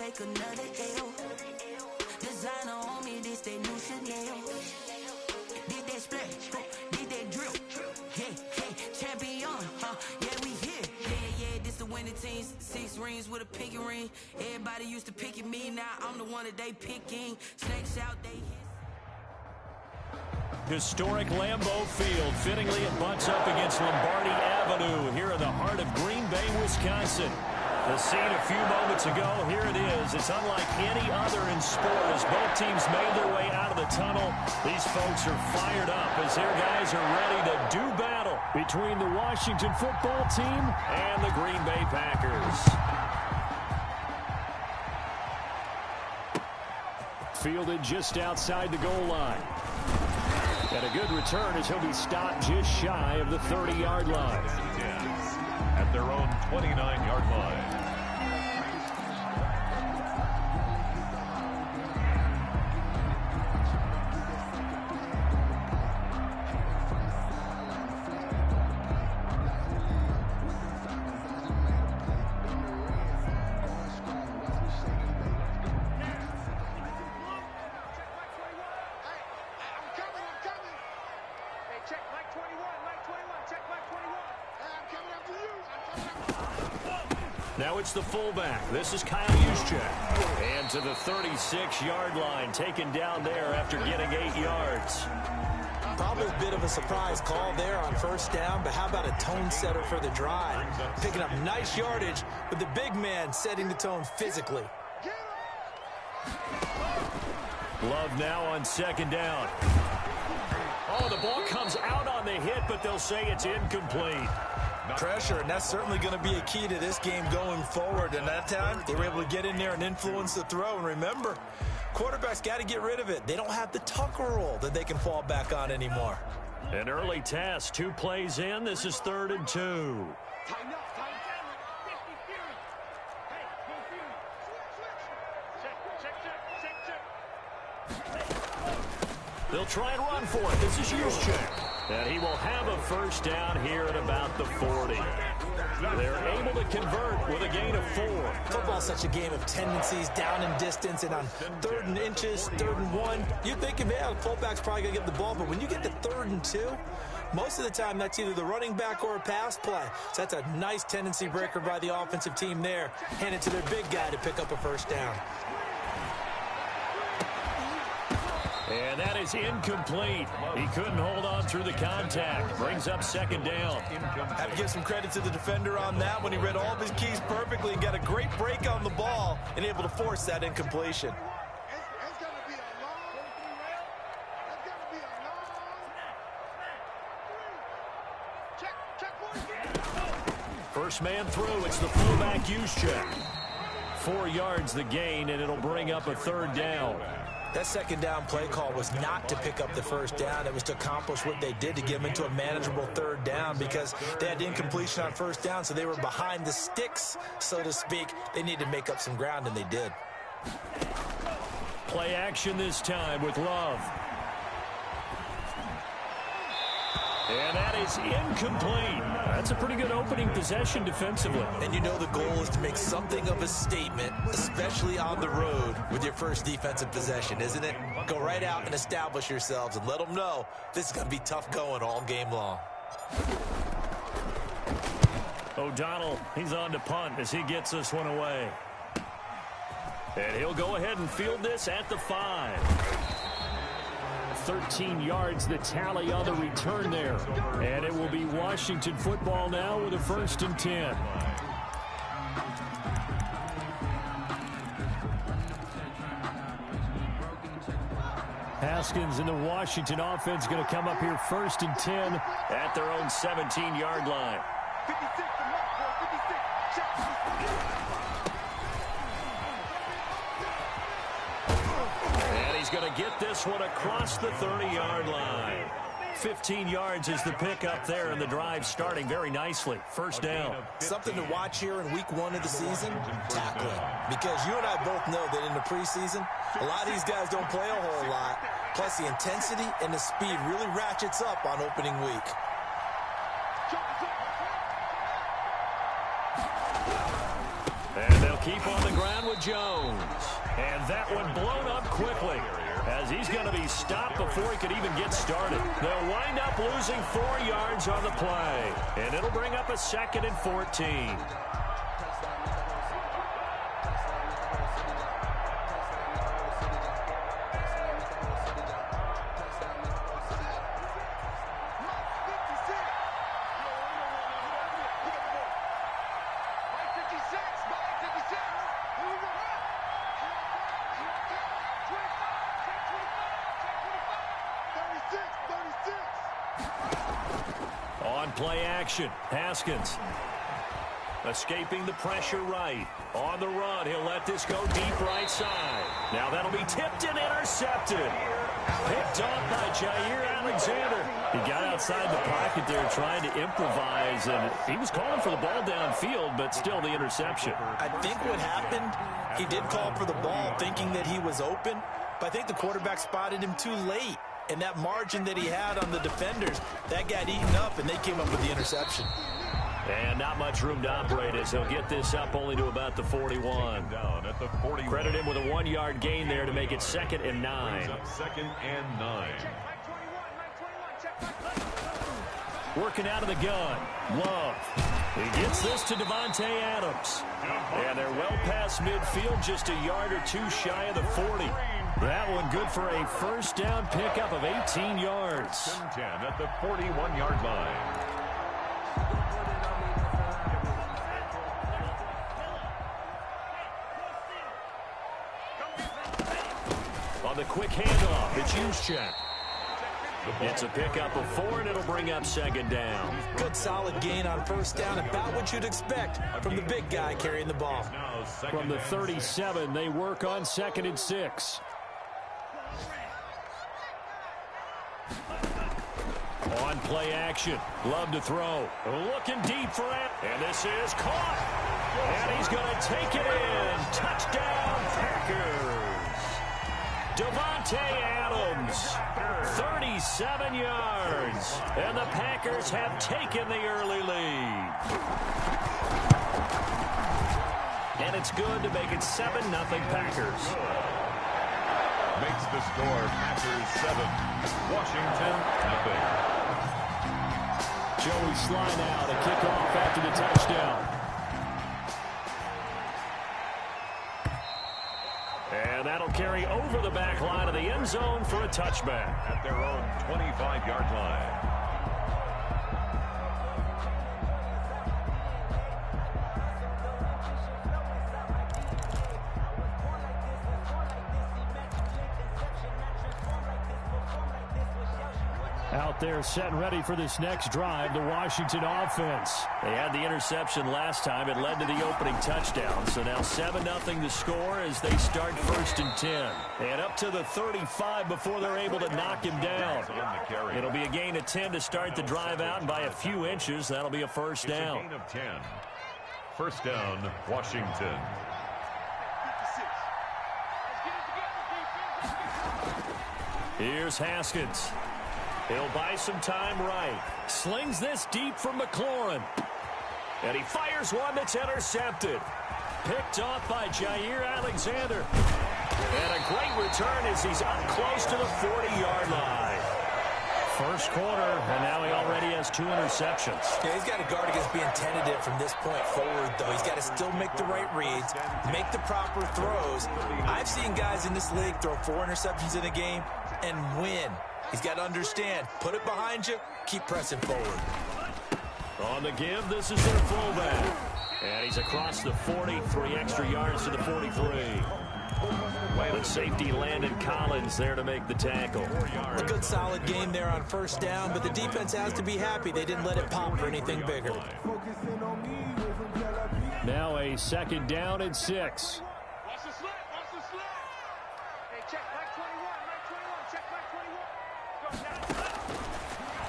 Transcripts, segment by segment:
make another L. Designer on me, this they new Chanel. Did that splash, did that drill. Yeah, champion, yeah, we here. Yeah, this the winning teams. 6 rings with a pinky ring. Everybody used to pick at me, now I'm the one that they picking. Snakes out, they hit. Historic Lambeau Field. Fittingly, it butts up against Lombardi Avenue here in the heart of Green Bay, Wisconsin. The scene a few moments ago, here it is. It's unlike any other in sport as both teams made their way out of the tunnel. These folks are fired up as their guys are ready to do battle between the Washington football team and the Green Bay Packers. Fielded just outside the goal line. And a good return as he'll be stopped just shy of the 30-yard line. At their own 29-yard line. Now it's the fullback. This is Kyle Juszczyk. And to the 36-yard line, taken down there after getting 8 yards. Probably a bit of a surprise call there on first down, but how about a tone setter for the drive? Picking up nice yardage with the big man setting the tone physically. Love now on second down. Oh, the ball comes out on the hit, but they'll say it's incomplete. Pressure, and that's certainly going to be a key to this game going forward. And that time, they were able to get in there and influence the throw. And remember, quarterbacks got to get rid of it. They don't have the Tucker roll that they can fall back on anymore. An early test, 2 plays in. This is 3rd and 2. They'll try and run for it. This is Juszczyk. And he will have a first down here at about the 40. They're able to convert with a gain of 4. Football's such a game of tendencies, down in distance, and on 3rd and inches, 3rd and 1, you're thinking, yeah, the fullback's probably going to get the ball. But when you get to 3rd and 2, most of the time that's either the running back or a pass play. So that's a nice tendency breaker by the offensive team there. Hand it to their big guy to pick up a first down. And that is incomplete. He couldn't hold on through the contact. Brings up second down. Have to give some credit to the defender on that when he read all of his keys perfectly and got a great break on the ball and able to force that incompletion. First man through. It's the fullback Juszczyk. 4 yards the gain, and it'll bring up a 3rd down. That second down play call was not to pick up the first down. It was to accomplish what they did to get them into a manageable 3rd down because they had incompletion on first down, so they were behind the sticks, so to speak. They needed to make up some ground, and they did. Play action this time with Love. And that is incomplete. That's a pretty good opening possession defensively. And you know the goal is to make something of a statement, especially on the road with your first defensive possession, isn't it? Go right out and establish yourselves and let them know this is going to be tough going all game long. O'Donnell, he's on to punt as he gets this one away. And he'll go ahead and field this at the 5. 13 yards the tally on the return there. And it will be Washington football now with a 1st and 10. Haskins and the Washington offense going to come up here 1st and 10 at their own 17-yard line. 56. He's going to get this one across the 30-yard line. 15 yards is the pickup there, and the drive starting very nicely. First down. Something to watch here in week 1 of the season, tackling. Because you and I both know that in the preseason, a lot of these guys don't play a whole lot. Plus, the intensity and the speed really ratchets up on opening week. And they'll keep on the ground with Jones. And that one blown up quickly, as he's going to be stopped before he could even get started. They'll wind up losing 4 yards on the play, and it'll bring up a 2nd and 14. Play action. Haskins escaping the pressure right. On the run, he'll let this go deep right side. Now that'll be tipped and intercepted. Picked off by Jair Alexander. He got outside the pocket there trying to improvise, and he was calling for the ball downfield, but still the interception. I think what happened, he did call for the ball thinking that he was open, but I think the quarterback spotted him too late. And that margin that he had on the defenders, that got eaten up, and they came up with the interception. And not much room to operate as he'll get this up only to about the 41. Down at the 41. Credit him with a 1-yard gain there to make it 2nd and 9. 2nd and 9. Working out of the gun. Love. He gets this to Davante Adams. And they're well past midfield, just a yard or two shy of the 40. That one good for a first down pickup of 18 yards. 10 at the 41-yard line. On the quick handoff, it's Juszczyk. It's a pickup of 4, and it'll bring up 2nd down. Good solid gain on first down, about what you'd expect from the big guy carrying the ball. From the 37, they work on 2nd and 6. On play action, Love to throw. Looking deep for it, and this is caught. And he's going to take it in. Touchdown, Packers. Davante Adams, 37 yards. And the Packers have taken the early lead. And it's good to make it 7-0 Packers. Makes the score Packers 7, Washington 0. Joey Sly now to kick off after the touchdown. And that'll carry over the back line of the end zone for a touchback. At their own 25-yard line. Out there set and ready for this next drive, the Washington offense. They had the interception last time. It led to the opening touchdown. So now 7-0 the score as they start 1st and 10. And up to the 35 before they're able to knock him down. It'll be a gain of 10 to start the drive out, and by a few inches, that'll be a first down. It's a gain of 10. First down, Washington. Here's Haskins. He'll buy some time right. Slings this deep from McLaurin. And he fires one that's intercepted. Picked off by Jair Alexander. And a great return as he's up close to the 40-yard line. First quarter, and now he already has 2 interceptions. Yeah, he's got to guard against being tentative from this point forward, though. He's got to still make the right reads, make the proper throws. I've seen guys in this league throw 4 interceptions in a game and win. He's got to understand, put it behind you, keep pressing forward. On the give, this is their fullback. And he's across the 40, 3 extra yards to the 43. The safety Landon Collins there to make the tackle. A good solid game there on first down, but the defense has to be happy they didn't let it pop for anything bigger. Now a 2nd down and 6. Watch the slip, watch the slip. Hey, check back 21, check back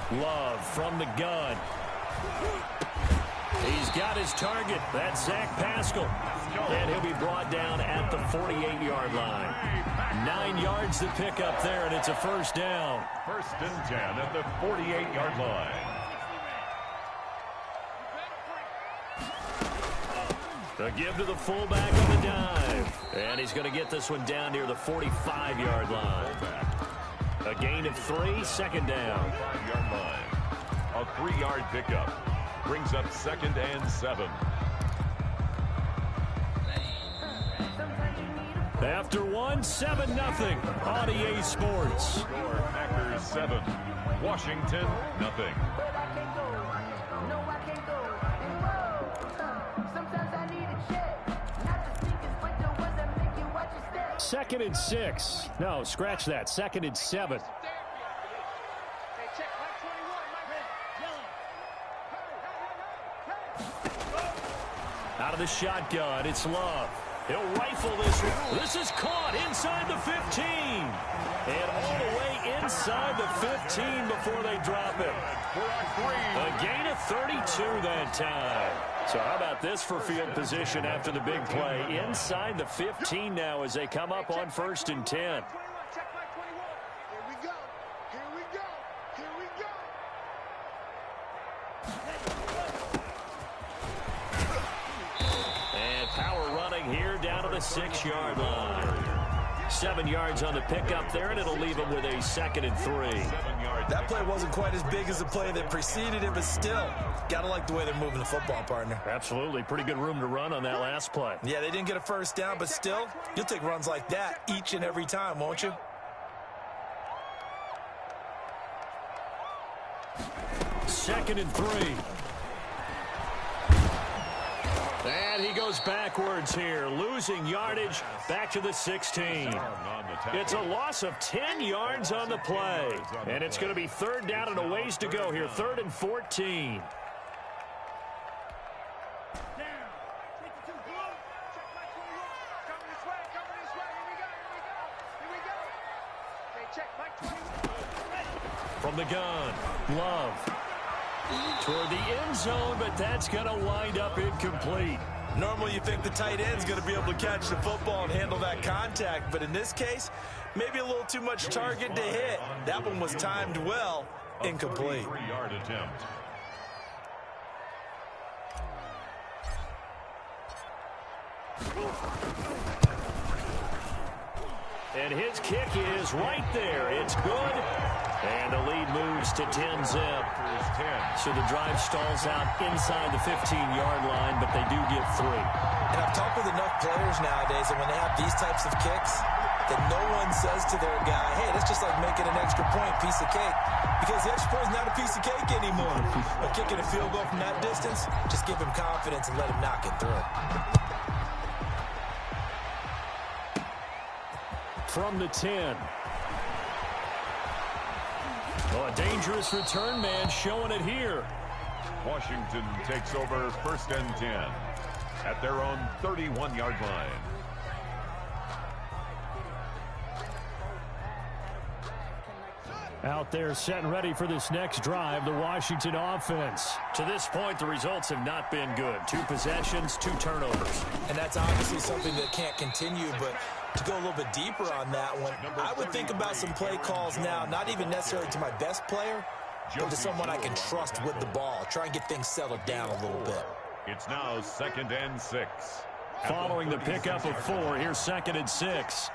21. Love from the gun. He's got his target. That's Zach Pascal. And he'll be brought down at the 48-yard line. 9 yards to pick up there, and it's a first down. 1st and 10 at the 48-yard line. A give to the fullback on the dive. And he's going to get this one down near the 45-yard line. A gain of 3, second down. 5-yard line. A 3-yard pickup. Brings up 2nd and 7. After 1, 7-0 on EA Sports. Score Packers 7. Washington, nothing. Second and 6. No, scratch that. 2nd and 7. Out of the shotgun, it's Love. He'll rifle this one. This is caught inside the 15. And all the way inside the 15 before they drop it. A gain of 32 that time. So how about this for field position after the big play? Inside the 15 now as they come up on 1st and 10. Here we go. Here we go. Here we go. And power running here down to the 6-yard line. 7 yards on the pickup there, and it'll leave them with a 2nd and 3. That play wasn't quite as big as the play that preceded it, but still, got to like the way they're moving the football, partner. Absolutely. Pretty good room to run on that last play. Yeah, they didn't get a first down, but still, you'll take runs like that each and every time, won't you? 2nd and 3. And he goes backwards here, losing yardage back to the 16. It's a loss of 10 yards on the play. And it's going to be 3rd down and a ways to go here, 3rd and 14. From the gun, Love. Toward the end zone, but that's going to wind up incomplete. Normally you think the tight end's going to be able to catch the football and handle that contact, but in this case, maybe a little too much target to hit. That one was timed well, incomplete. 3-yard attempt. And his kick is right there. It's good. And the lead moves to 10-zip. So the drive stalls out inside the 15-yard line, but they do get 3. And I've talked with enough players nowadays that when they have these types of kicks, that no one says to their guy, hey, that's just like making an extra point, piece of cake. Because the extra point is not a piece of cake anymore. But kicking a field goal from that distance, just give him confidence and let him knock it through. From the 10. Oh, a dangerous return man showing it here. Washington takes over 1st and 10 at their own 31-yard line. Out there set and ready for this next drive, the Washington offense. To this point, the results have not been good. 2 possessions, 2 turnovers. And that's obviously something that can't continue, but to go a little bit deeper on that one, I would think about some play calls now, not even necessarily to my best player, but to someone I can trust with the ball. Try and get things settled down a little bit. It's now 2nd and 6. Following the pickup of 4, here's 2nd and 6.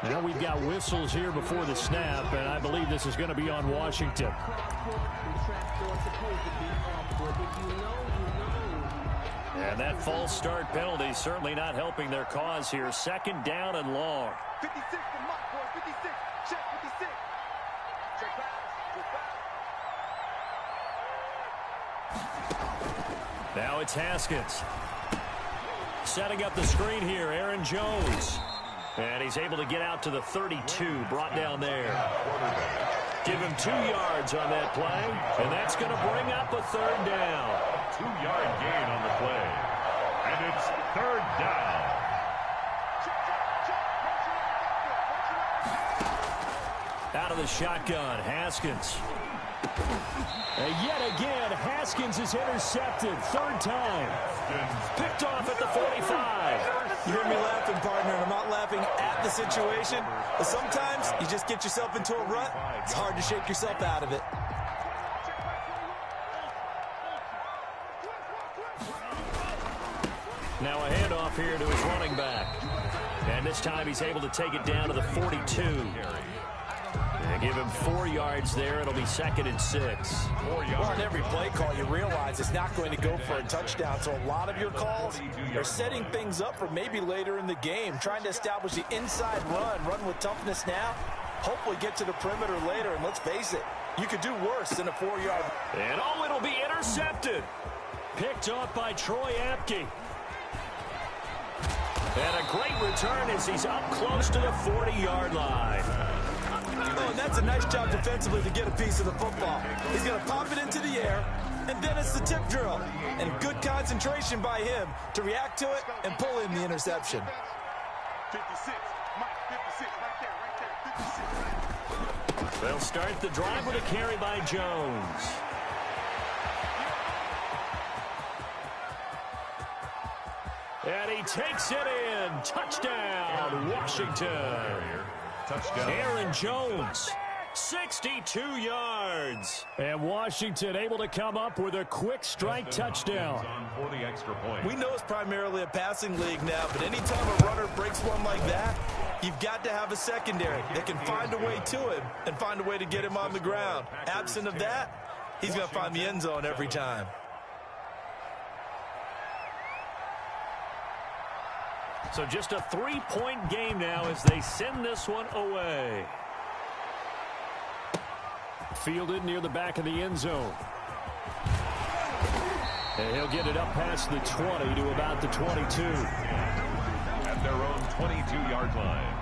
Now we've got whistles here before the snap, and I believe this is going to be on Washington. And that false start penalty certainly not helping their cause here. 2nd down and long. 56 for Mike, boy. 56. Check 56. Check back. Now it's Haskins. Setting up the screen here, Aaron Jones. And he's able to get out to the 32, brought down there. Give him 2 yards on that play, and that's going to bring up a 3rd down. 2-yard gain on the play. And it's 3rd down. Out of the shotgun, Haskins. And yet again, Haskins is intercepted. 3rd time. Picked off at the 45. You hear me laughing, partner, and I'm not laughing at the situation. But sometimes you just get yourself into a rut. It's hard to shake yourself out of it. Now a handoff here to his running back. And this time he's able to take it down to the 42. And give him 4 yards there. It'll be 2nd and 6. Well, on every play call, you realize it's not going to go for a touchdown. So a lot of your calls are setting things up for maybe later in the game, trying to establish the inside run with toughness now, hopefully get to the perimeter later. And let's face it, you could do worse than a 4-yard. And oh, it'll be intercepted. Picked off by Troy Apke. And a great return as he's up close to the 40-yard line. Oh, and that's a nice job defensively to get a piece of the football. He's going to pop it into the air, and then it's the tip drill. And good concentration by him to react to it and pull in the interception. 56. Mike, 56. Right there. 56. They'll start the drive with a carry by Jones. And he takes it in. Touchdown, Washington. Touchdown. Aaron Jones, 62 yards. And Washington able to come up with a quick strike touchdown. For the extra point. We know it's primarily a passing league now, but anytime a runner breaks one like that, you've got to have a secondary that can find a way to him and find a way to get him on the ground. Absent of that, he's going to find the end zone every time. So just a 3-point game now as they send this one away. Fielded near the back of the end zone. And he'll get it up past the 20 to about the 22. At their own 22-yard line.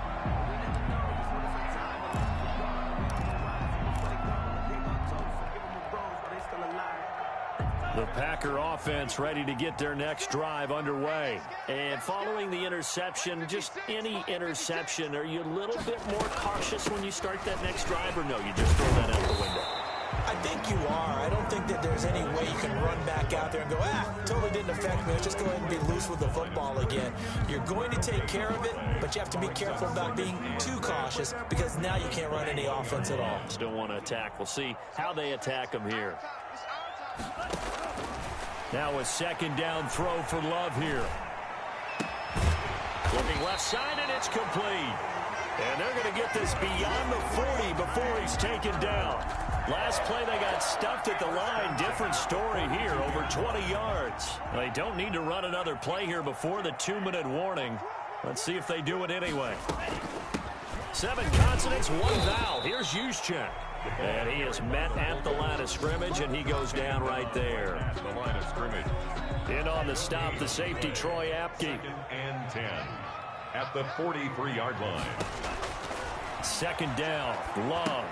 The Packer offense ready to get their next drive underway. And following the interception, just any interception, are you a little bit more cautious when you start that next drive, or no, you just throw that out the window? I think you are. I don't think that there's any way you can run back out there and go, totally didn't affect me. Let's just go ahead and be loose with the football again. You're going to take care of it, but you have to be careful about being too cautious because now you can't run any offense at all. Still want to attack. We'll see how they attack them here. Now a 2nd down throw for Love here. Looking left side, and it's complete. And they're going to get this beyond the 40 before he's taken down. Last play, they got stuffed at the line. Different story here, over 20 yards. They don't need to run another play here before the 2-minute warning. Let's see if they do it anyway. 7 consonants, 1 vowel. Here's Juszczyk. And he is met at the line of scrimmage, and he goes down right there. The line of scrimmage. In on the stop, the safety, Troy Apke. 2nd and 10 at the 43-yard line. 2nd down, Love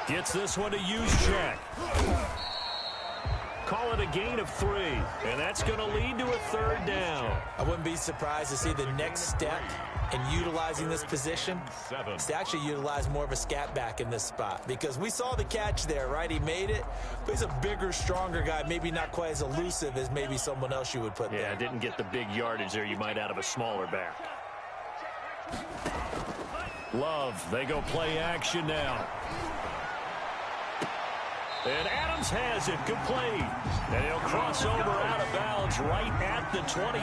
gets this one to Juszczyk. Call it a gain of 3, and that's going to lead to a 3rd down. I wouldn't be surprised to see the next step in utilizing this position. It's to actually utilize more of a scat back in this spot because we saw the catch there, right? He made it, but he's a bigger, stronger guy, maybe not quite as elusive as maybe someone else you would put there. Yeah, didn't get the big yardage there you might out of a smaller back. Love, they go play action now. And Adams has it complete. And he'll cross over out of bounds right at the 25.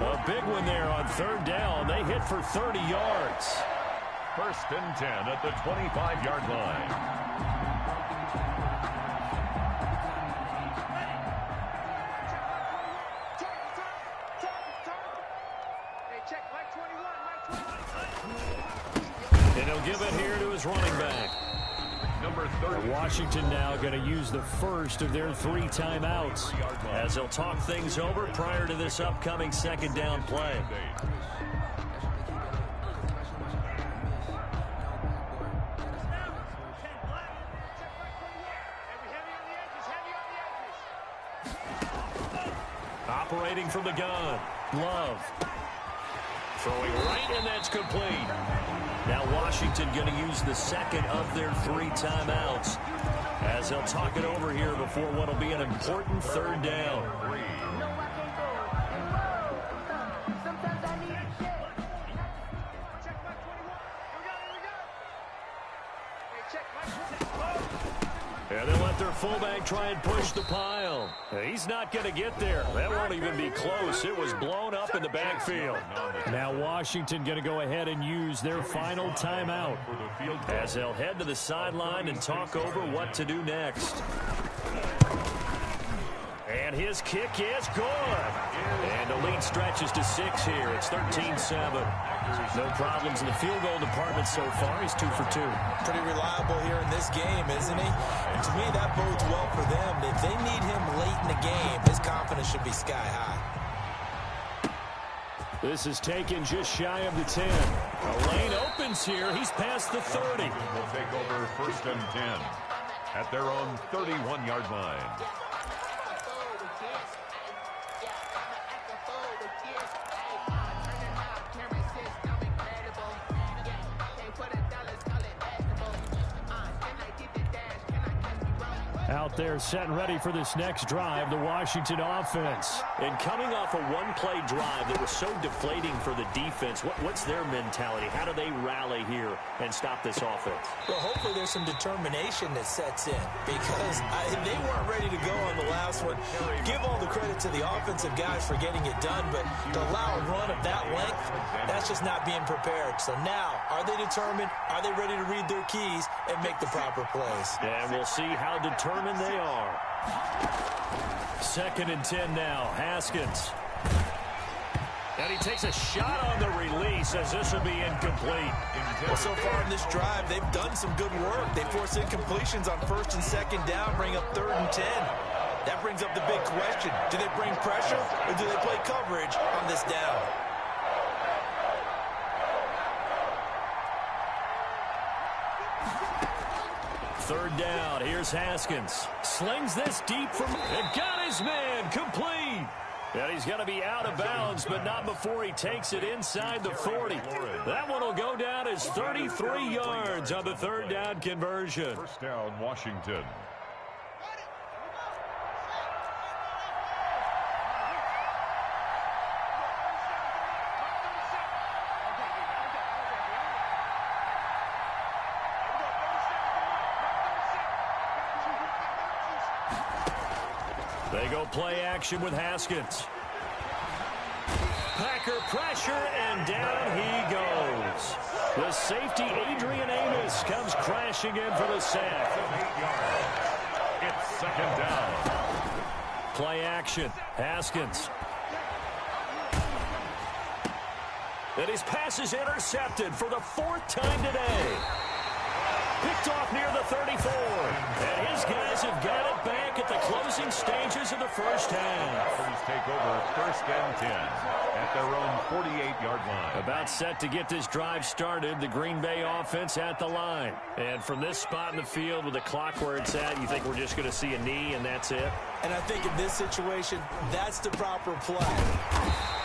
A big one there on 3rd down. They hit for 30 yards. 1st and 10 at the 25-yard line. And he'll give it here to his running back. Number 30. Washington now going to use the first of their 3 timeouts as they'll talk things over prior to this upcoming 2nd down play. Operating from the gun, Love. Throwing right, and that's complete. Now Washington going to use the 2nd of their 3 timeouts as they'll talk it over here before what will be an important 3rd down. And they'll let their fullback try and push the pile. He's not going to get there. That won't even be close. It was blown up in the backfield. Now Washington going to go ahead and use their final timeout as they'll head to the sideline and talk over what to do next. And his kick is good. And the lead stretches to 6 here. It's 13-7. No problems in the field goal department so far. He's 2 for 2. Pretty reliable here in this game, isn't he? And to me, that bodes well for them. If they need him late in the game, his confidence should be sky high. This is taken just shy of the 10. The lane opens here. He's past the 30. Will take over 1st and 10 at their own 31-yard line. Out there set and ready for this next drive, the Washington offense. And coming off a one-play drive that was so deflating for the defense, what's their mentality? How do they rally here and stop this offense? Well, hopefully there's some determination that sets in because they weren't ready to go on the last one. Give all the credit to the offensive guys for getting it done, but to allow a run of that length, that's just not being prepared. So now, are they determined? Are they ready to read their keys and make the proper plays? And we'll see how determined they are. 2nd and 10 now. Haskins. And he takes a shot on the release as this will be incomplete. Well, so far in this drive, they've done some good work. They force incompletions on 1st and 2nd down, bring up 3rd and 10. That brings up the big question. Do they bring pressure or do they play coverage on this down? Third down. Here's Haskins. Slings this deep from... And got his man. Complete. And he's going to be out of bounds, but not before he takes it inside the 40. That one will go down as 33 yards on the 3rd down conversion. 1st down, Washington. They go play action with Haskins. Packer pressure, and down he goes. The safety, Adrian Amos, comes crashing in for the sack. It's 2nd down. Play action. Haskins. And his pass is intercepted for the 4th time today. Picked off near the 34. And his guys have got it back at the closing stages of the 1st half. Packers take over 1st and 10 at their own 48-yard line. About set to get this drive started, the Green Bay offense at the line. And from this spot in the field with the clock where it's at, you think we're just going to see a knee and that's it? And I think in this situation, that's the proper play.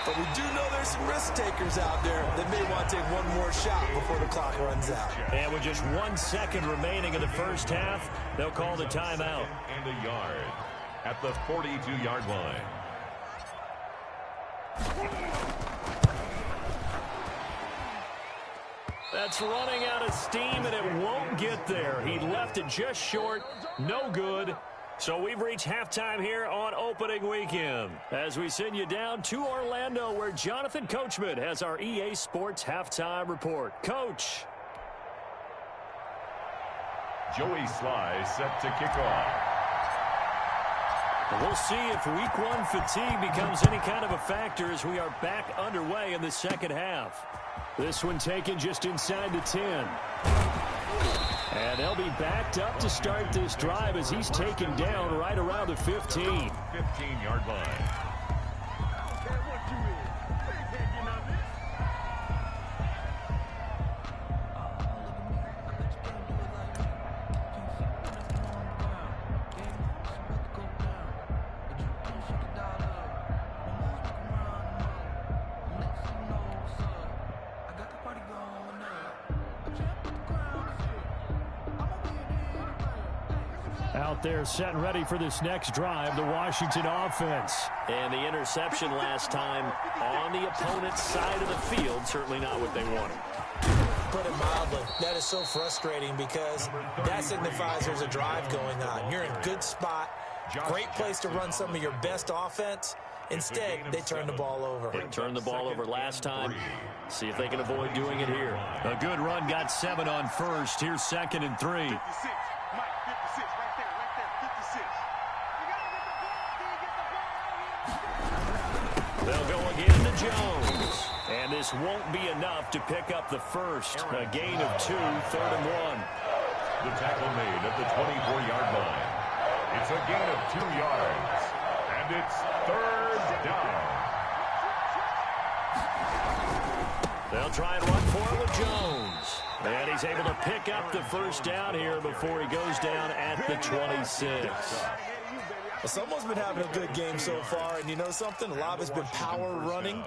But we do know there's some risk takers out there that may want to take one more shot before the clock runs out. And with just 1 second remaining in the 1st half, they'll call the timeout. And a yard at the 42-yard line. That's running out of steam, and it won't get there. He left it just short. No good. So we've reached halftime here on opening weekend as we send you down to Orlando where Jonathan Coachman has our EA Sports halftime report. Coach. Joey Sly set to kick off. We'll see if week 1 fatigue becomes any kind of a factor as we are back underway in the 2nd half. This one taken just inside the 10. And they'll be backed up to start this drive as he's taken down right around the 15. 15-yard line. Out there set and ready for this next drive, the Washington offense. And the interception last time on the opponent's side of the field, certainly not what they wanted. put it mildly. That is so frustrating because that signifies there's a drive going on. You're in a good spot, great place to run some of your best offense. Instead, they turn the ball over. They turned the ball over last time. See if they can avoid doing it here. A good run, got 7 on first. Here's 2nd and 3. 56. Mike, 56, right there, 56. They'll go again to Jones. And this won't be enough to pick up the first. A gain of 2, 3rd and 1. The tackle made at the 24-yard line. It's a gain of 2 yards. And it's 3rd down. They'll try and run for it with Jones. And he's able to pick up the first down here before he goes down at the 26. Well, someone's been having a good game so far, and you know something? A lot of it's been power running.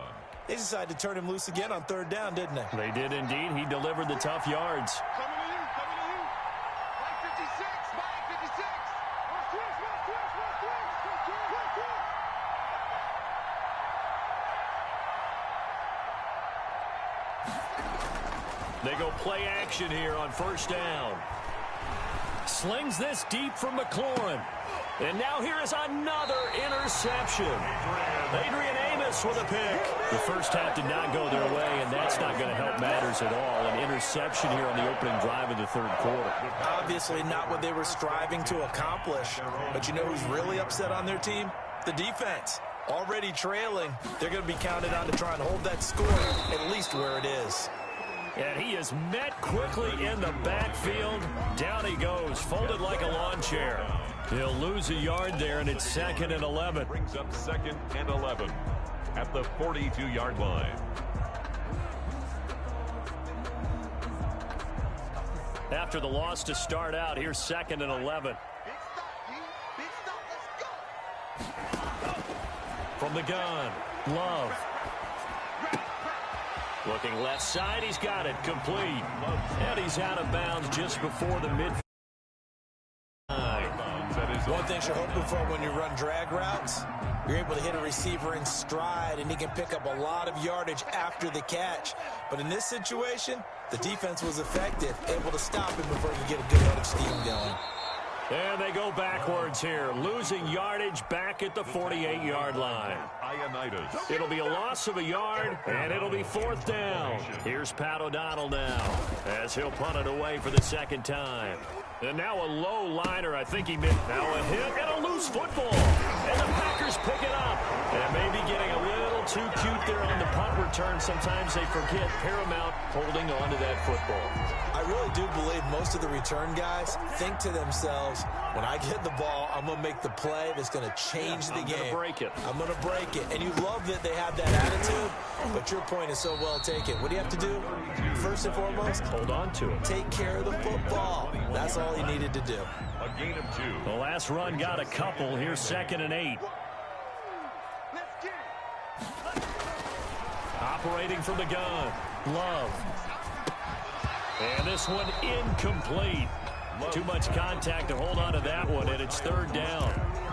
They decided to turn him loose again on 3rd down, didn't they? They did indeed. He delivered the tough yards. Coming to you, coming to you. Mike 56, Mike 56. They go play action here on 1st down. Slings this deep from McLaurin. And now here is another interception. Adrian Amos with a pick. The first half did not go their way, and that's not going to help matters at all. An interception here on the opening drive of the 3rd quarter. Obviously not what they were striving to accomplish. But you know who's really upset on their team? The defense. Already trailing. They're going to be counted on to try and hold that score at least where it is. And he is met quickly in the backfield. Down he goes, folded like a lawn chair. He'll lose a yard there, and it's 2nd and 11. Brings up 2nd and 11 at the 42-yard line. After the loss to start out, here's 2nd and 11. Big stop, D. Big stop, let's go. From the gun, Love. Looking left side, he's got it, complete. And he's out of bounds just before the mid. One thing you're hoping for when you run drag routes, you're able to hit a receiver in stride, and he can pick up a lot of yardage after the catch. But in this situation, the defense was effective, able to stop him before he could get a good head of steam going. And they go backwards here, losing yardage back at the 48-yard line. It'll be a loss of a yard, and it'll be 4th down. Here's Pat O'Donnell now, as he'll punt it away for the 2nd time. And now a low liner, I think he missed. Now a hit and a loose football. And the Packers pick it up. And maybe getting a little too cute there on the punt return. Sometimes they forget paramount holding on to that football. I really do believe most of the return guys think to themselves, when I get the ball, I'm going to make the play that's going to change the game. I'm going to break it. I'm going to break it. And you love that they have that attitude, but your point is so well taken. What do you have to do? First and foremost, hold on to it. Take care of the football. That's all he needed to do. A gain of 2. The last run got a couple. Here's 2nd and 8. Let's get it. Operating from the gun, Love. And this one incomplete. Too much contact to hold on to that one, and it's 3rd down.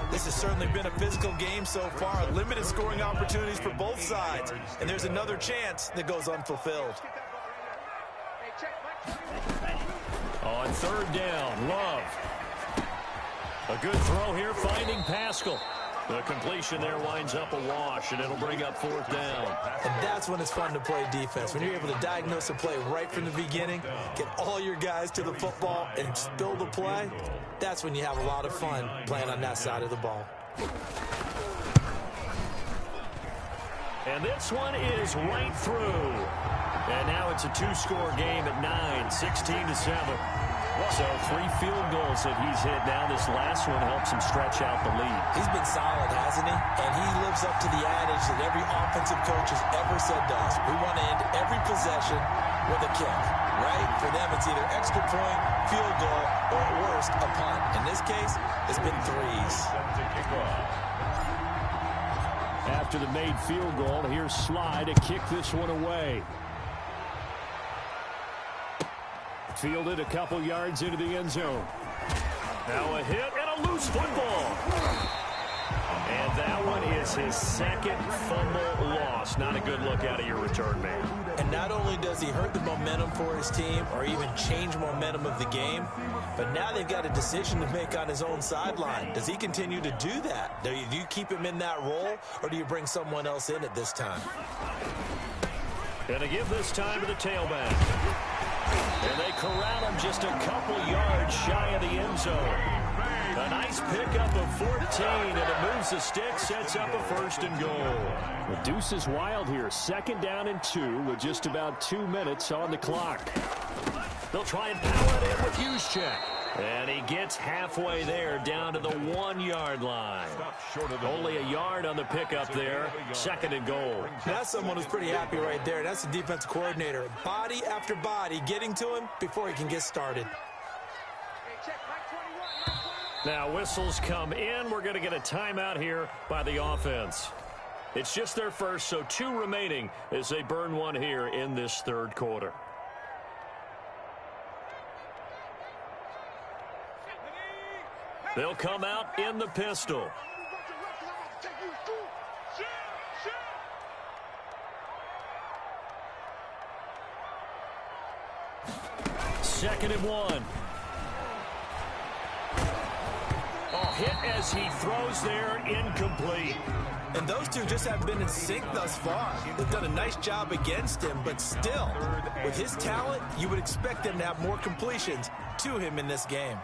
This has certainly been a physical game so far. Limited scoring opportunities for both sides. And there's another chance that goes unfulfilled. On 3rd down, Love. A good throw here, finding Pascal. The completion there winds up a wash, and it'll bring up 4th down. And that's when it's fun to play defense. When you're able to diagnose a play right from the beginning, get all your guys to the football, and spill the play, that's when you have a lot of fun playing on that side of the ball. And this one is right through. And now it's a 2-score game at 9, 16-7. So 3 field goals that he's hit now. This last one helps him stretch out the lead. He's been solid, hasn't he? And he lives up to the adage that every offensive coach has ever said to us. We want to end every possession with a kick, right? For them, it's either extra point, field goal, or at worst, a punt. In this case, it's been 3s. After the made field goal, here's Sly to kick this one away. Fielded a couple yards into the end zone. Now a hit and a loose football. And that one is his second fumble loss. Not a good look out of your return man. And not only does he hurt the momentum for his team or even change momentum of the game, but now they've got a decision to make on his own sideline. Does he continue to do that? Do you keep him in that role, or do you bring someone else in at this time? Going to give this time to the tailback. And they corral him just a couple yards shy of the end zone. A nice pickup of 14, and it moves the stick, sets up a first and goal. The deuce is wild here. 2nd down and 2 with just about 2 minutes on the clock. They'll try and power it in with Juszczyk. And he gets halfway there, down to the 1-yard line. Only a yard on the pickup there. 2nd and goal. That's someone who's pretty happy right there. That's the defense coordinator. Body after body getting to him before he can get started. Now whistles come in. We're going to get a timeout here by the offense. It's just their first, so 2 remaining as they burn one here in this 3rd quarter. They'll come out in the pistol. 2nd and 1. Hit as he throws there, incomplete. And those two just haven't been in sync thus far. They've done a nice job against him, but still, with his talent, you would expect them to have more completions to him in this game.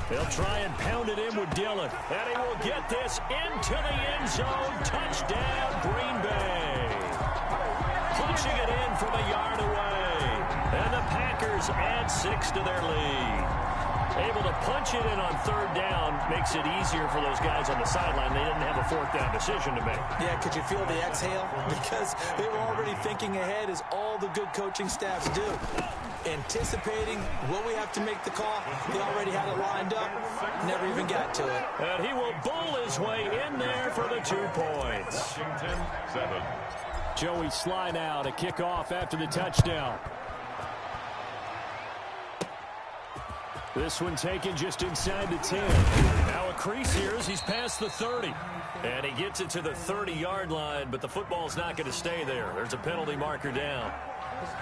They'll try and pound it in with Dillon. And he will get this into the end zone. Touchdown, Green Bay. Punching it in from a yard away. And the Packers add 6 to their lead. Able to punch it in on 3rd down makes it easier for those guys on the sideline. They didn't have a 4th down decision to make. Yeah, could you feel the exhale? Because they were already thinking ahead, as all the good coaching staffs do. Anticipating, will we have to make the call? They already had it lined up, never even got to it. And he will bowl his way in there for the 2 points. Washington 7. Joey Sly now to kick off after the touchdown. This one taken just inside the 10. Now a crease here as he's past the 30. And he gets it to the 30-yard line, but the football's not going to stay there. There's a penalty marker down.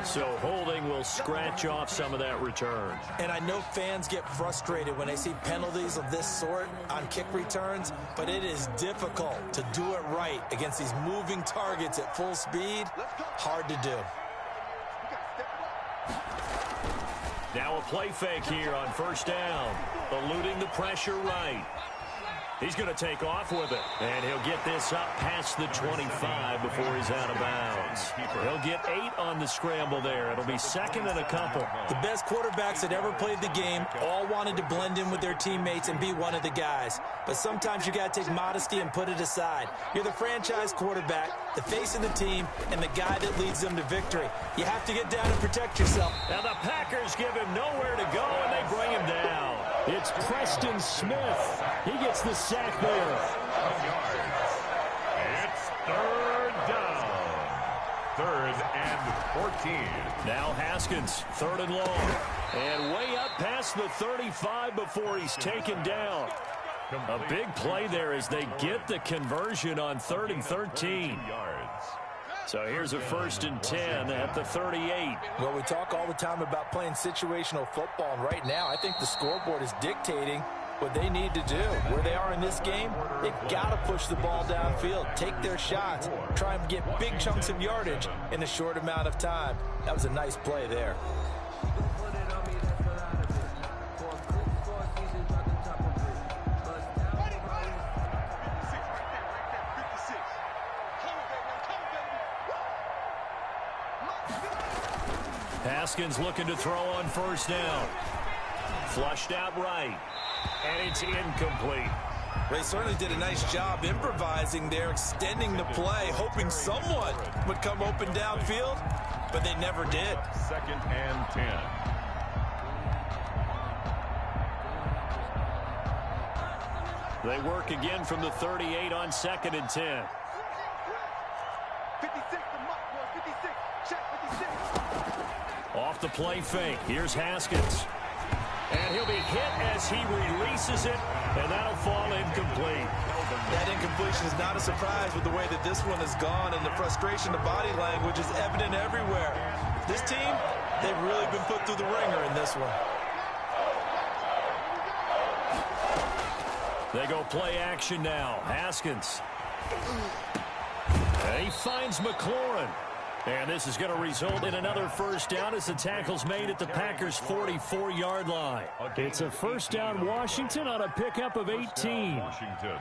So holding will scratch off some of that return. And I know fans get frustrated when they see penalties of this sort on kick returns, but it is difficult to do it right against these moving targets at full speed. Hard to do. Now a play fake here on 1st down. Eluding the pressure right. He's going to take off with it. And he'll get this up past the 25 before he's out of bounds. He'll get 8 on the scramble there. It'll be 2nd and a couple. The best quarterbacks that ever played the game all wanted to blend in with their teammates and be one of the guys. But sometimes you got to take modesty and put it aside. You're the franchise quarterback, the face of the team, and the guy that leads them to victory. You have to get down and protect yourself. Now the Packers give him nowhere to go, and they bring him down. It's Preston Smith. He gets the sack there. It's 3rd down. 3rd and 14. Now Haskins, 3rd and long. And way up past the 35 before he's taken down. A big play there as they get the conversion on 3rd and 13. So here's a 1st and 10 at the 38. Well, we talk all the time about playing situational football, and right now I think the scoreboard is dictating what they need to do. Where they are in this game, they've got to push the ball downfield, take their shots, try and get big chunks of yardage in a short amount of time. That was a nice play there. Haskins looking to throw on 1st down. Flushed out right. And it's incomplete. They certainly did a nice job improvising there, extending the play, hoping someone would come open downfield, but they never did. 2nd and 10. They work again from the 38 on 2nd and 10. 56, the mark was 56. Check 56. play fake. Here's Haskins. And he'll be hit as he releases it, and that'll fall incomplete. That incompletion is not a surprise with the way that this one has gone, and the frustration, the body language is evident everywhere. This team, they've really been put through the ringer in this one. They go play action now. Haskins. And he finds McLaurin. And this is going to result in another first down as the tackle's made at the Packers' 44-yard line. It's a first down Washington on a pickup of 18. Washington.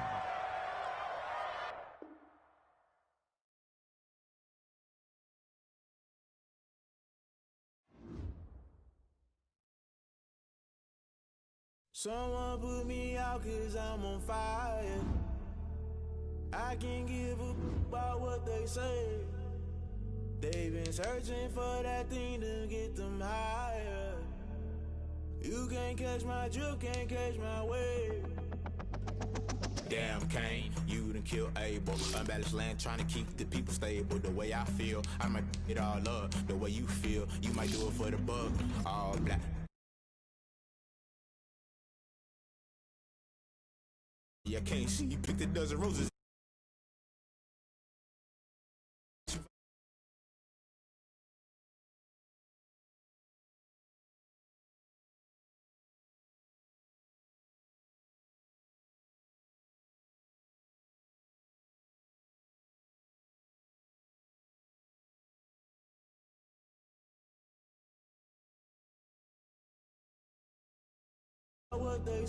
Someone put me out 'cause I'm on fire. I can't give a about what they say. They've been searching for that thing to get them higher. You can't catch my drift, can't catch my wave. Damn, Kane, you done killed Abel. Unbalanced land, trying to keep the people stable. The way I feel, I might it all up. The way you feel, you might do it for the bug. All black. Yeah, I can't see you picked a dozen roses. What they